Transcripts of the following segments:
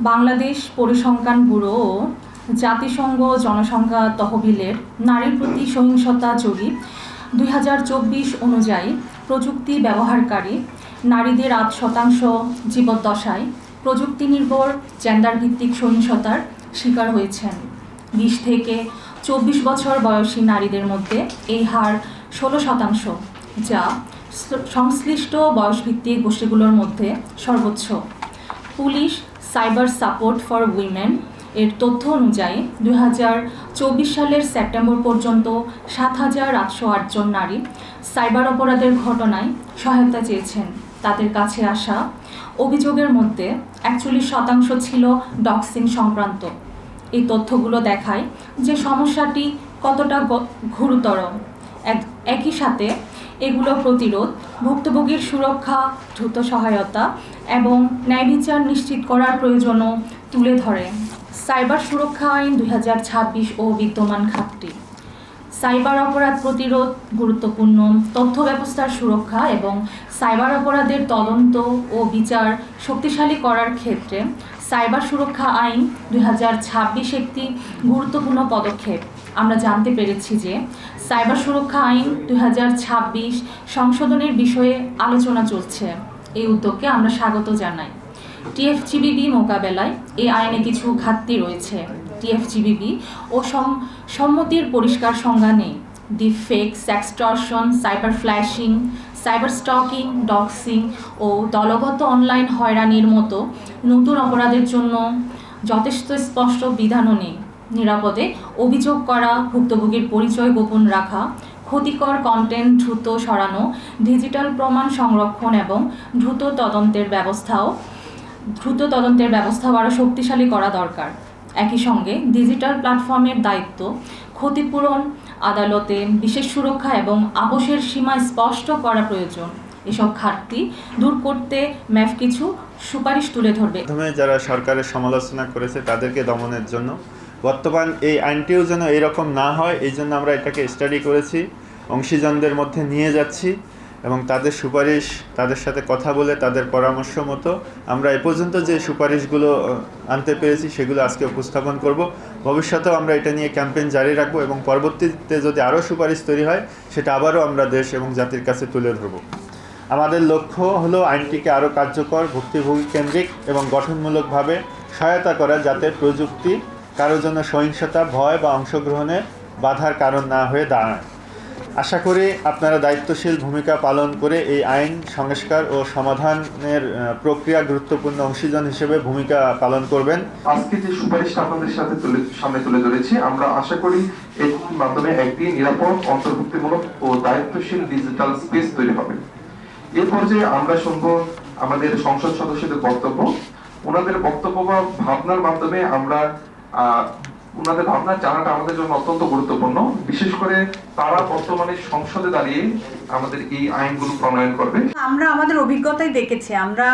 বাংলাদেশ পরিসংখ্যান ব্যুরো ও জাতিসংঘ জনসংখ্যা তহবিলের নারীর প্রতি সহিংসতা জরিপ 2024 অনুযায়ী প্রযুক্তি ব্যবহারকারী নারীদের 8% জীবদ্দশায় প্রযুক্তি নির্ভর জেন্ডার ভিত্তিক সহিংসতার শিকার হয়েছেন। 20 থেকে 24 বছর বয়সী নারীদের মধ্যে এই হার 16%, যা সংশ্লিষ্ট বয়সভিত্তিক গোষ্ঠীগুলোর মধ্যে সর্বোচ্চ। Police cyber support for women এর তথ্য অনুযায়ী 2024 সালের সেপ্টেম্বর পর্যন্ত 7,808 জন নারী সাইবার অপরাধের ঘটনায় সহায়তা চেয়েছেন। তাদের কাছে আসা অভিযোগের মধ্যে 41% ছিল ডক্সিং সংক্রান্ত। এই তথ্যগুলো দেখায় যে সমস্যাটি কতটা গুরুতর। একই সাথে এগুলো প্রতিরোধ, ভুক্তভোগীর সুরক্ষা, দ্রুত সহায়তা এবং ন্যায় বিচার নিশ্চিত করার প্রয়োজনও তুলে ধরে। সাইবার সুরক্ষা আইন 2026 ও বিদ্যমান খাতটি সাইবার অপরাধ প্রতিরোধ, গুরুত্বপূর্ণ তথ্য ব্যবস্থার সুরক্ষা এবং সাইবার অপরাধের তদন্ত ও বিচার শক্তিশালী করার ক্ষেত্রে সাইবার সুরক্ষা আইন 2026 একটি গুরুত্বপূর্ণ পদক্ষেপ। আমরা জানতে পেরেছি যে সাইবার সুরক্ষা আইন 2026 সংশোধনের বিষয়ে আলোচনা চলছে। এই উদ্যোগকে আমরা স্বাগত জানাই। টিএফজিবিবি মোকাবেলায় এই আইনে কিছু ঘাটতি রয়েছে। টিএফজিবিবি ও সম্মতির পরিষ্কার সংজ্ঞা নেই। Deepfake, sextortion, cyber flashing, cyber stalking, doxxing ও দলগত অনলাইন হয়রানির মতো নতুন অপরাধের জন্য যথেষ্ট স্পষ্ট বিধানও নেই। নিরাপদে অভিযোগ করা, ভুক্তভোগীর পরিচয় গোপন রাখা, ক্ষতিকর কন্টেন্ট দ্রুত সরানো, ডিজিটাল প্রমাণ সংরক্ষণ এবং দ্রুত তদন্তের ব্যবস্থা আরও শক্তিশালী করা দরকার। একই সঙ্গে ডিজিটাল প্ল্যাটফর্মের দায়িত্ব, ক্ষতিপূরণ, আদালতে বিশেষ সুরক্ষা এবং আপোষের সীমা স্পষ্ট করা প্রয়োজন। এসব ঘাটতি দূর করতে ম্যাফ কিছু সুপারিশ তুলে ধরবে। প্রথমে যারা সরকারের সমালোচনা করেছে তাদেরকে দমনের জন্য বর্তমান এই আইনটিও যেন এরকম না হয়, এই জন্য আমরা এটাকে স্টাডি করেছি, অংশীজনদের মধ্যে নিয়ে যাচ্ছি এবং তাদের সুপারিশ, তাদের সাথে কথা বলে তাদের পরামর্শ মতো আমরা এ পর্যন্ত যে সুপারিশগুলো আনতে পেরেছি সেগুলো আজকে উপস্থাপন করব। ভবিষ্যতেও আমরা এটা নিয়ে ক্যাম্পেইন জারি রাখবো এবং পরবর্তীতে যদি আরও সুপারিশ তৈরি হয় সেটা আবারও আমরা দেশ এবং জাতির কাছে তুলে ধরব। আমাদের লক্ষ্য হলো আইনটিকে আরও কার্যকর, ভুক্তভোগী কেন্দ্রিক এবং গঠনমূলকভাবে সহায়তা করা, যাতে প্রযুক্তি কারোর জন্য সহিংসতা, ভয় বা অংশগ্রহণে বাধার কারণ না হয়ে দাঁড়ায়। আশা করি আপনারা দায়িত্বশীল ভূমিকা পালন করে এই আইন সংস্কার ও সমাধানের প্রক্রিয়া গুরুত্বপূর্ণ অংশীজন হিসেবে ভূমিকা পালন করবেন। আজকে যে সুপারিশটা আপনাদের সামনে তুলে ধরেছি, আমরা আশা করি এর মাধ্যমে একটি নিরাপদ, অন্তর্ভুক্তিমূলক ও দায়িত্বশীল ডিজিটাল স্পেস তৈরি হবে। এ পর্যায়ে আমরা শুনবো আমাদের সংসদ সদস্যদের বক্তব্য। ওনাদের বক্তব্য বা ভাবনার মাধ্যমে আমরা ওনাদের ভাবনা জানাটা আমাদের জন্য অত্যন্ত গুরুত্বপূর্ণ। বিশেষ করে তারা বর্তমানে সংসদে দাঁড়িয়ে আমাদের এই আইনগুলো প্রণয়ন করবে। আমরা আমাদের অভিজ্ঞতায় দেখেছি, আমরা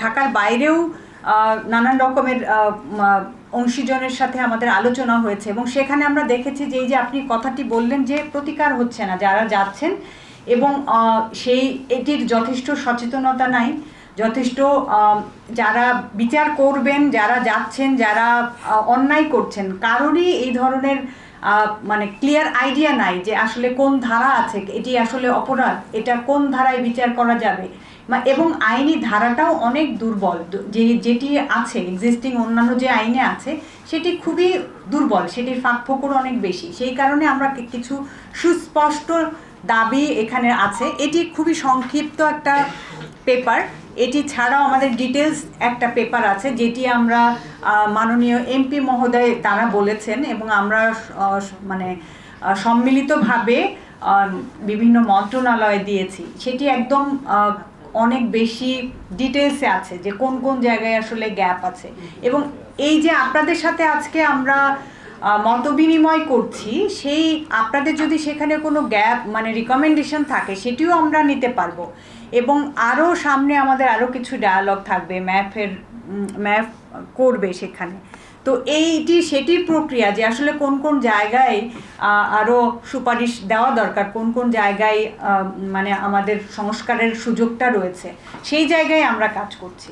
ঢাকার বাইরেও নানান রকমের অংশীজনের সাথে আমাদের আলোচনা হয়েছে এবং সেখানে আমরা দেখেছি যে এই যে আপনি কথাটি বললেন যে প্রতিকার হচ্ছে না যারা যাচ্ছেন, এবং এটির যথেষ্ট সচেতনতা নাই, যথেষ্ট যারা বিচার করবেন, যারা যাচ্ছেন, যারা অন্যায় করছেন, কারোরই এই ধরনের মানে ক্লিয়ার আইডিয়া নাই যে আসলে কোন ধারা আছে, এটি আসলে অপরাধ, এটা কোন ধারায় বিচার করা যাবে, এবং আইনি ধারাটাও অনেক দুর্বল। যেটি আছে এক্সিস্টিং অন্যান্য যে আইনে আছে সেটি খুবই দুর্বল, সেটির ফাঁকফোকর অনেক বেশি। সেই কারণে আমরা কিছু সুস্পষ্ট দাবি এখানে আছে। এটি খুবই সংক্ষিপ্ত একটা পেপার। এটি ছাড়াও আমাদের ডিটেলস একটা পেপার আছে যেটি আমরা মাননীয় এমপি মহোদয় তারা বলেছেন এবং আমরা মানে সম্মিলিতভাবে বিভিন্ন মন্ত্রণালয়ে দিয়েছি। সেটি একদম অনেক বেশি ডিটেলসে আছে যে কোন কোন জায়গায় আসলে গ্যাপ আছে, এবং এই যে আপনাদের সাথে আজকে আমরা মত বিনিময় করছি, সেই আপনাদের যদি সেখানে কোনো গ্যাপ মানে রিকমেন্ডেশন থাকে সেটিও আমরা নিতে পারবো। এবং আরও সামনে আমাদের আরও কিছু ডায়ালগ থাকবে, ম্যাপ করবে সেখানে। তো সেটির প্রক্রিয়া যে আসলে কোন কোন জায়গায় আরও সুপারিশ দেওয়া দরকার, কোন কোন জায়গায় মানে আমাদের সংস্কারের সুযোগটা রয়েছে, সেই জায়গায় আমরা কাজ করছি।